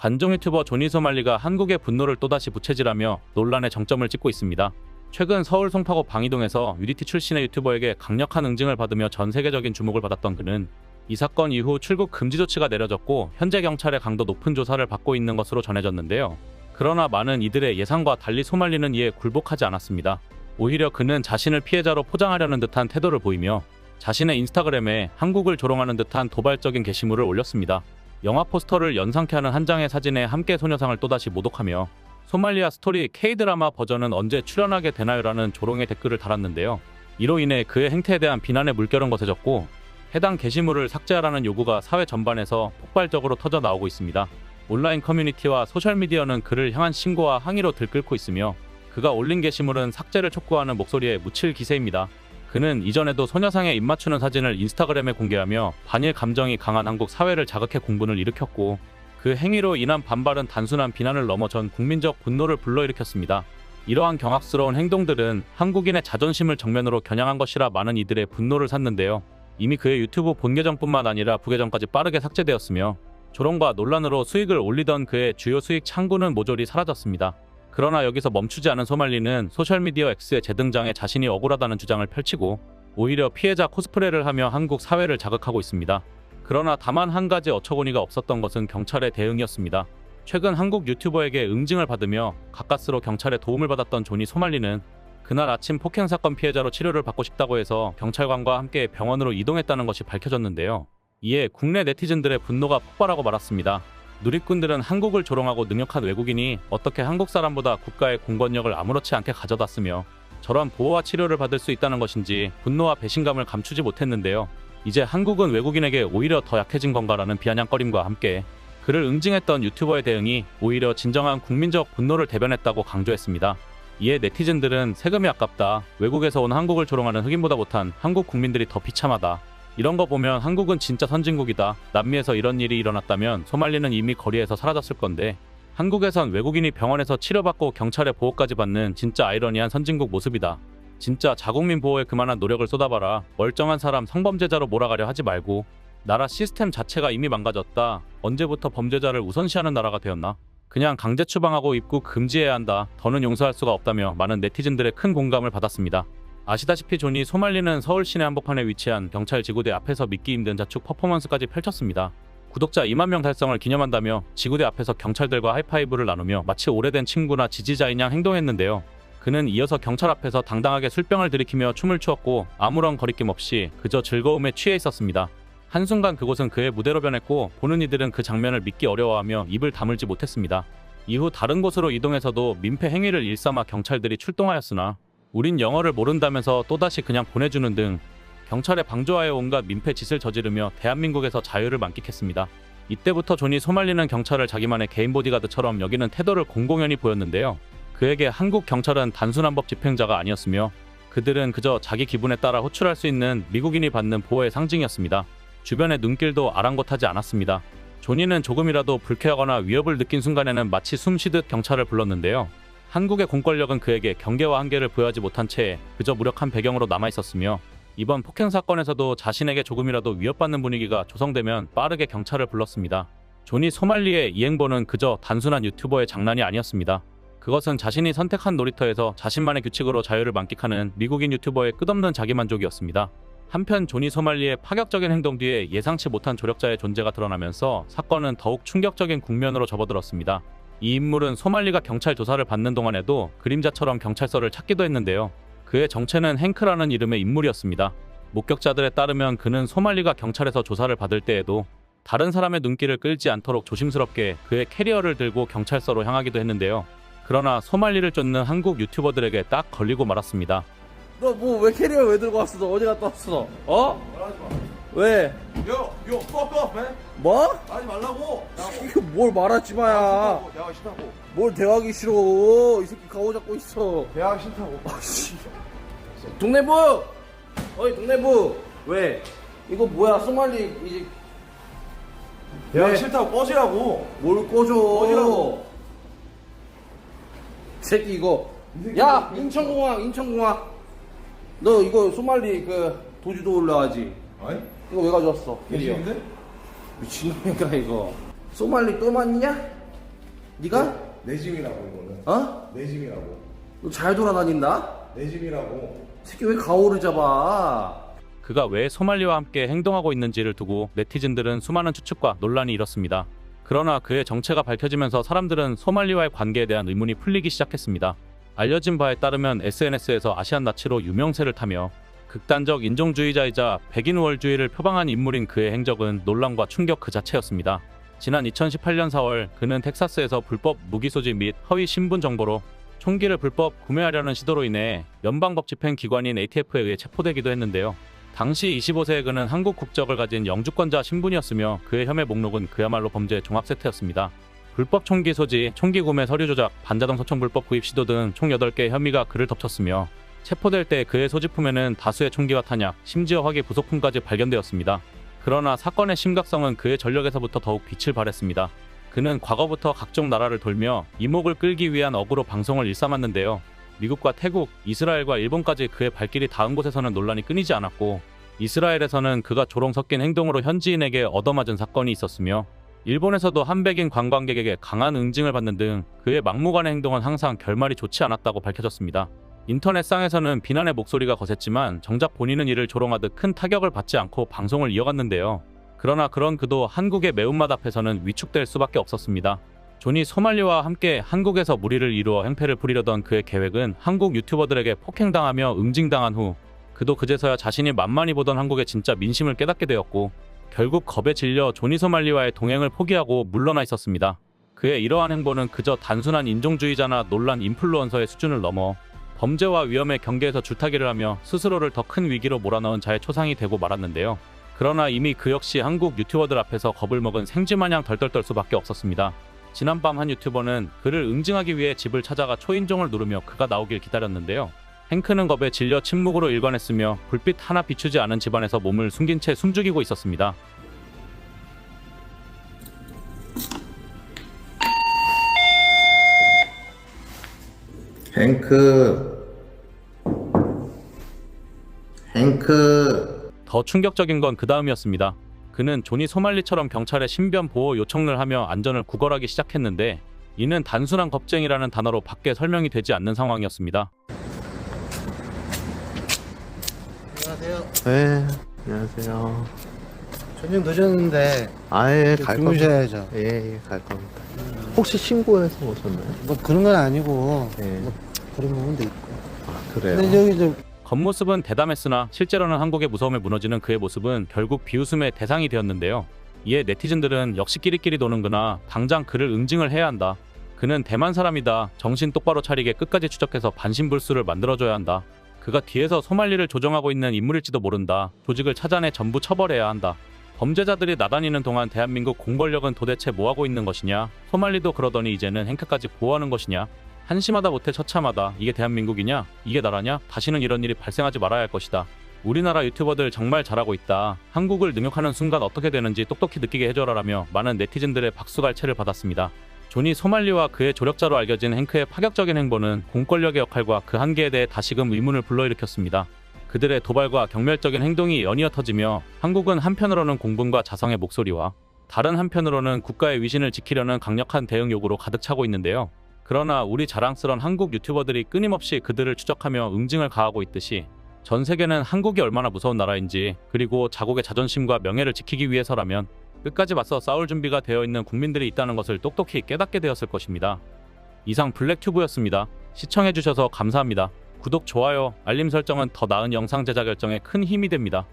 관종 유튜버 조니 소말리가 한국의 분노를 또다시 부채질하며 논란의 정점을 찍고 있습니다. 최근 서울 송파구 방이동에서 UDT 출신의 유튜버에게 강력한 응징을 받으며 전 세계적인 주목을 받았던 그는 이 사건 이후 출국 금지 조치가 내려졌고 현재 경찰의 강도 높은 조사를 받고 있는 것으로 전해졌는데요. 그러나 많은 이들의 예상과 달리 소말리는 이에 굴복하지 않았습니다. 오히려 그는 자신을 피해자로 포장하려는 듯한 태도를 보이며 자신의 인스타그램에 한국을 조롱하는 듯한 도발적인 게시물을 올렸습니다. 영화 포스터를 연상케 하는 한 장의 사진에 함께 소녀상을 또다시 모독하며 소말리아 스토리 K드라마 버전은 언제 출연하게 되나요라는 조롱의 댓글을 달았는데요. 이로 인해 그의 행태에 대한 비난의 물결은 거세졌고 해당 게시물을 삭제하라는 요구가 사회 전반에서 폭발적으로 터져 나오고 있습니다. 온라인 커뮤니티와 소셜미디어는 그를 향한 신고와 항의로 들끓고 있으며 그가 올린 게시물은 삭제를 촉구하는 목소리에 묻힐 기세입니다. 그는 이전에도 소녀상에 입맞추는 사진을 인스타그램에 공개하며 반일 감정이 강한 한국 사회를 자극해 공분을 일으켰고 그 행위로 인한 반발은 단순한 비난을 넘어 전 국민적 분노를 불러일으켰습니다. 이러한 경악스러운 행동들은 한국인의 자존심을 정면으로 겨냥한 것이라 많은 이들의 분노를 샀는데요. 이미 그의 유튜브 본 계정뿐만 아니라 부계정까지 빠르게 삭제되었으며 조롱과 논란으로 수익을 올리던 그의 주요 수익 창구는 모조리 사라졌습니다. 그러나 여기서 멈추지 않은 소말리는 소셜미디어 X의 재등장에 자신이 억울하다는 주장을 펼치고 오히려 피해자 코스프레를 하며 한국 사회를 자극하고 있습니다. 그러나 다만 한 가지 어처구니가 없었던 것은 경찰의 대응이었습니다. 최근 한국 유튜버에게 응징을 받으며 가까스로 경찰의 도움을 받았던 조니 소말리는 그날 아침 폭행 사건 피해자로 치료를 받고 싶다고 해서 경찰관과 함께 병원으로 이동했다는 것이 밝혀졌는데요. 이에 국내 네티즌들의 분노가 폭발하고 말았습니다. 누리꾼들은 한국을 조롱하고 능욕한 외국인이 어떻게 한국 사람보다 국가의 공권력을 아무렇지 않게 가져다 쓰며 저런 보호와 치료를 받을 수 있다는 것인지 분노와 배신감을 감추지 못했는데요. 이제 한국은 외국인에게 오히려 더 약해진 건가라는 비아냥거림과 함께 그를 응징했던 유튜버의 대응이 오히려 진정한 국민적 분노를 대변했다고 강조했습니다. 이에 네티즌들은 세금이 아깝다, 외국에서 온 한국을 조롱하는 흑인보다 못한 한국 국민들이 더 비참하다, 이런 거 보면 한국은 진짜 선진국이다, 남미에서 이런 일이 일어났다면 소말리는 이미 거리에서 사라졌을 건데 한국에선 외국인이 병원에서 치료받고 경찰의 보호까지 받는 진짜 아이러니한 선진국 모습이다, 진짜 자국민 보호에 그만한 노력을 쏟아봐라, 멀쩡한 사람 성범죄자로 몰아가려 하지 말고, 나라 시스템 자체가 이미 망가졌다, 언제부터 범죄자를 우선시하는 나라가 되었나, 그냥 강제 추방하고 입국 금지해야 한다, 더는 용서할 수가 없다며 많은 네티즌들의 큰 공감을 받았습니다. 아시다시피 조니 소말리는 서울 시내 한복판에 위치한 경찰 지구대 앞에서 믿기 힘든 자축 퍼포먼스까지 펼쳤습니다. 구독자 2만 명 달성을 기념한다며 지구대 앞에서 경찰들과 하이파이브를 나누며 마치 오래된 친구나 지지자인 양 행동했는데요. 그는 이어서 경찰 앞에서 당당하게 술병을 들이키며 춤을 추었고 아무런 거리낌 없이 그저 즐거움에 취해 있었습니다. 한순간 그곳은 그의 무대로 변했고 보는 이들은 그 장면을 믿기 어려워하며 입을 다물지 못했습니다. 이후 다른 곳으로 이동해서도 민폐 행위를 일삼아 경찰들이 출동하였으나 우린 영어를 모른다면서 또다시 그냥 보내주는 등 경찰의 방조하에 온갖 민폐 짓을 저지르며 대한민국에서 자유를 만끽했습니다. 이때부터 조니 소말리는 경찰을 자기만의 개인 보디가드처럼 여기는 태도를 공공연히 보였는데요. 그에게 한국 경찰은 단순한 법 집행자가 아니었으며 그들은 그저 자기 기분에 따라 호출할 수 있는 미국인이 받는 보호의 상징이었습니다. 주변의 눈길도 아랑곳하지 않았습니다. 조니는 조금이라도 불쾌하거나 위협을 느낀 순간에는 마치 숨쉬듯 경찰을 불렀는데요. 한국의 공권력은 그에게 경계와 한계를 부여하지 못한 채 그저 무력한 배경으로 남아있었으며 이번 폭행 사건에서도 자신에게 조금이라도 위협받는 분위기가 조성되면 빠르게 경찰을 불렀습니다. 조니 소말리의 이 행보는 그저 단순한 유튜버의 장난이 아니었습니다. 그것은 자신이 선택한 놀이터에서 자신만의 규칙으로 자유를 만끽하는 미국인 유튜버의 끝없는 자기만족이었습니다. 한편 조니 소말리의 파격적인 행동 뒤에 예상치 못한 조력자의 존재가 드러나면서 사건은 더욱 충격적인 국면으로 접어들었습니다. 이 인물은 소말리가 경찰 조사를 받는 동안에도 그림자처럼 경찰서를 찾기도 했는데요. 그의 정체는 행크라는 이름의 인물이었습니다. 목격자들에 따르면 그는 소말리가 경찰에서 조사를 받을 때에도 다른 사람의 눈길을 끌지 않도록 조심스럽게 그의 캐리어를 들고 경찰서로 향하기도 했는데요. 그러나 소말리를 쫓는 한국 유튜버들에게 딱 걸리고 말았습니다. 너 뭐 왜 캐리어 왜 들고 왔어? 너 어디 갔다 왔어? 어? 말하지 마. 왜? 요, fuck off, man. 뭐? 하지 말라고. 이거 뭘 말하지 마야. 대화가 싫다고. 뭘 대화하기 싫어. 이 새끼 가오 잡고 있어. 대화가 싫다고. 아씨. 동네부! 어이 동네부! 왜? 이거 뭐야 소말리 이제 대화가 왜? 싫다고 꺼지라고. 뭘 꺼줘? 꺼지라고. 새끼 이거. 야 인천공항. 너 이거 소말리 그 도주도 올라가지? 아니? 이거 왜 가져왔어? 캐리어. 미친인데? 미친놈인가 이거. 소말리 또 맞냐? 네가? 내 짐이라고 이거는. 어? 내 짐이라고. 너 잘 돌아다닌다? 내 짐이라고. 새끼 왜 가오를 잡아? 그가 왜 소말리와 함께 행동하고 있는지를 두고 네티즌들은 수많은 추측과 논란이 일었습니다. 그러나 그의 정체가 밝혀지면서 사람들은 소말리와의 관계에 대한 의문이 풀리기 시작했습니다. 알려진 바에 따르면 SNS에서 아시안 나치로 유명세를 타며 극단적 인종주의자이자 백인 우월주의를 표방한 인물인 그의 행적은 논란과 충격 그 자체였습니다. 지난 2018년 4월 그는 텍사스에서 불법 무기 소지 및 허위 신분 정보로 총기를 불법 구매하려는 시도로 인해 연방법집행기관인 ATF에 의해 체포되기도 했는데요. 당시 25세의 그는 한국 국적을 가진 영주권자 신분이었으며 그의 혐의 목록은 그야말로 범죄의 종합세트였습니다. 불법 총기 소지, 총기 구매 서류 조작, 반자동 소총 불법 구입 시도 등 총 8개의 혐의가 그를 덮쳤으며 체포될 때 그의 소지품에는 다수의 총기와 탄약, 심지어 화기 부속품까지 발견되었습니다. 그러나 사건의 심각성은 그의 전력에서부터 더욱 빛을 발했습니다. 그는 과거부터 각종 나라를 돌며 이목을 끌기 위한 어구로 방송을 일삼았는데요. 미국과 태국, 이스라엘과 일본까지 그의 발길이 닿은 곳에서는 논란이 끊이지 않았고 이스라엘에서는 그가 조롱 섞인 행동으로 현지인에게 얻어맞은 사건이 있었으며 일본에서도 한백인 관광객에게 강한 응징을 받는 등 그의 막무가내 행동은 항상 결말이 좋지 않았다고 밝혀졌습니다. 인터넷상에서는 비난의 목소리가 거셌지만 정작 본인은 이를 조롱하듯 큰 타격을 받지 않고 방송을 이어갔는데요. 그러나 그런 그도 한국의 매운맛 앞에서는 위축될 수밖에 없었습니다. 존이 소말리와 함께 한국에서 무리를 이루어 행패를 부리려던 그의 계획은 한국 유튜버들에게 폭행당하며 응징당한 후 그도 그제서야 자신이 만만히 보던 한국의 진짜 민심을 깨닫게 되었고 결국 겁에 질려 존이 소말리와의 동행을 포기하고 물러나 있었습니다. 그의 이러한 행보는 그저 단순한 인종주의자나 논란 인플루언서의 수준을 넘어 범죄와 위험의 경계에서 줄타기를 하며 스스로를 더 큰 위기로 몰아넣은 자의 초상이 되고 말았는데요. 그러나 이미 그 역시 한국 유튜버들 앞에서 겁을 먹은 생쥐마냥 덜덜 떨 수밖에 없었습니다. 지난밤 한 유튜버는 그를 응징하기 위해 집을 찾아가 초인종을 누르며 그가 나오길 기다렸는데요. 행크는 겁에 질려 침묵으로 일관했으며 불빛 하나 비추지 않은 집안에서 몸을 숨긴 채 숨죽이고 있었습니다. 행크. 더 충격적인 건 그 다음이었습니다. 그는 존이 소말리처럼 경찰에 신변 보호 요청을 하며 안전을 구걸하기 시작했는데 이는 단순한 겁쟁이라는 단어로 밖에 설명이 되지 않는 상황이었습니다. 안녕하세요. 네, 안녕하세요. 저녁 늦었는데 아예 갈 겁니다. 주무셔야죠. 예, 갈 겁니다. 혹시 신고해서 오셨나요? 뭐 그런 건 아니고 예. 뭐 그런 부분도 있고. 아, 그래요? 근데 저기 좀 겉모습은 대담했으나 실제로는 한국의 무서움에 무너지는 그의 모습은 결국 비웃음의 대상이 되었는데요. 이에 네티즌들은 역시 끼리끼리 노는구나. 당장 그를 응징을 해야 한다. 그는 대만 사람이다. 정신 똑바로 차리게 끝까지 추적해서 반신불수를 만들어줘야 한다. 그가 뒤에서 소말리를 조종하고 있는 인물일지도 모른다. 조직을 찾아내 전부 처벌해야 한다. 범죄자들이 나다니는 동안 대한민국 공권력은 도대체 뭐하고 있는 것이냐. 소말리도 그러더니 이제는 행크까지 보호하는 것이냐. 한심하다 못해 처참하다. 이게 대한민국이냐? 이게 나라냐? 다시는 이런 일이 발생하지 말아야 할 것이다. 우리나라 유튜버들 정말 잘하고 있다. 한국을 능욕하는 순간 어떻게 되는지 똑똑히 느끼게 해줘라라며 많은 네티즌들의 박수갈채를 받았습니다. 존이 소말리와 그의 조력자로 알려진 행크의 파격적인 행보는 공권력의 역할과 그 한계에 대해 다시금 의문을 불러일으켰습니다. 그들의 도발과 경멸적인 행동이 연이어 터지며 한국은 한편으로는 공분과 자성의 목소리와 다른 한편으로는 국가의 위신을 지키려는 강력한 대응 요구로 가득 차고 있는데요. 그러나 우리 자랑스런 한국 유튜버들이 끊임없이 그들을 추적하며 응징을 가하고 있듯이 전 세계는 한국이 얼마나 무서운 나라인지 그리고 자국의 자존심과 명예를 지키기 위해서라면 끝까지 맞서 싸울 준비가 되어 있는 국민들이 있다는 것을 똑똑히 깨닫게 되었을 것입니다. 이상 블랙튜브였습니다. 시청해주셔서 감사합니다. 구독, 좋아요, 알림 설정은 더 나은 영상 제작 결정에 큰 힘이 됩니다.